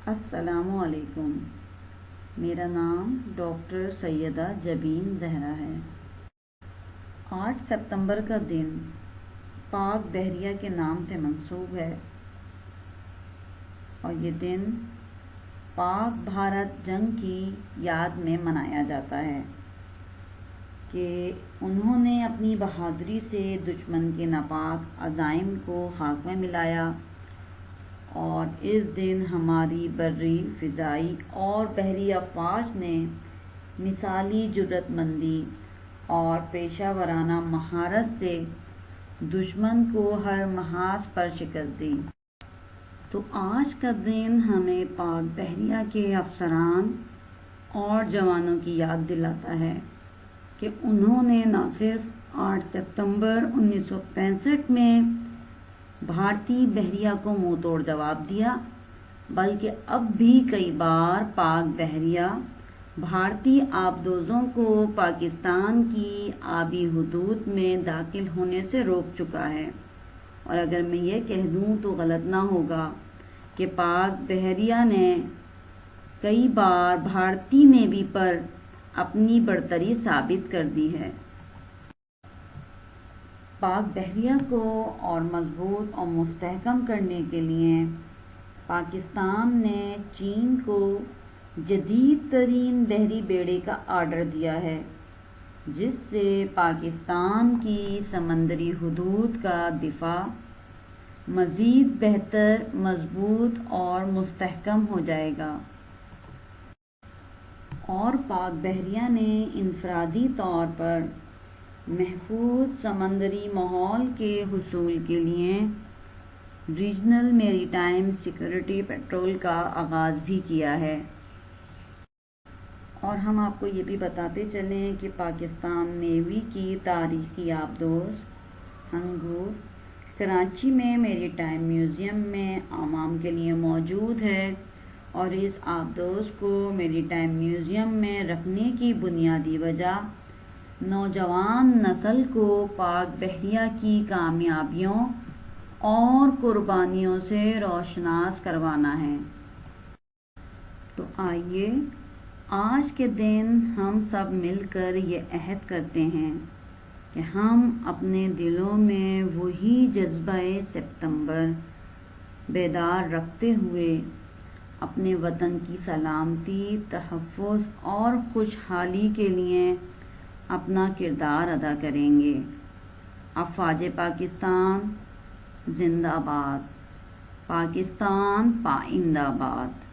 السلام علیکم۔ میرا نام ڈاکٹر سیدہ جبین زہرا ہے۔ 8 ستمبر کا دن پاک بحریہ کے نام سے منسوب ہے اور یہ دن پاک بھارت جنگ کی یاد میں منایا جاتا ہے کہ انہوں نے اپنی بہادری سے دشمن کے ناپاک عزائم کو خاک میں ملایا اور اس دن ہماری بری، فضائی اور بحری افواج نے مثالی جرأت مندی اور پیشہ ورانہ مہارت سے دشمن کو ہر محاذ پر شکست دی۔ تو آج کا دن ہمیں پاک بحریہ کے افسران اور جوانوں کی یاد دلاتا ہے کہ انہوں نے نہ صرف 8 ستمبر 1965 میں بھارتی بحریہ کو منہ توڑ جواب دیا بلکہ اب بھی کئی بار پاک بحریہ بھارتی آبدوزوں کو پاکستان کی آبی حدود میں داخل ہونے سے روک چکا ہے۔ اور اگر میں یہ کہہ دوں تو غلط نہ ہوگا کہ پاک بحریہ نے کئی بار بھارتی نیوی پر اپنی برتری ثابت کر دی ہے۔ پاک بحریہ کو اور مضبوط اور مستحکم کرنے کے لیے پاکستان نے چین کو جدید ترین بحری بیڑے کا آرڈر دیا ہے جس سے پاکستان کی سمندری حدود کا دفاع مزید بہتر، مضبوط اور مستحکم ہو جائے گا۔ اور پاک بحریہ نے انفرادی طور پر محفوظ سمندری ماحول کے حصول کے لیے ریجنل میری ٹائم سیکورٹی پیٹرول کا آغاز بھی کیا ہے۔ اور ہم آپ کو یہ بھی بتاتے چلیں کہ پاکستان نیوی کی تاریخی آبدوز ہنگور کراچی میں میری ٹائم میوزیم میں عوام کے لیے موجود ہے اور اس آبدوز کو میری ٹائم میوزیم میں رکھنے کی بنیادی وجہ نوجوان نسل کو پاک بحریہ کی کامیابیوں اور قربانیوں سے روشناس کروانا ہے۔ تو آئیے آج کے دن ہم سب مل کر یہ عہد کرتے ہیں کہ ہم اپنے دلوں میں وہی جذبہ ستمبر بیدار رکھتے ہوئے اپنے وطن کی سلامتی، تحفظ اور خوشحالی کے لیے اپنا کردار ادا کریں گے۔ افواج پاکستان زندہ باد، پاکستان پائندہ باد۔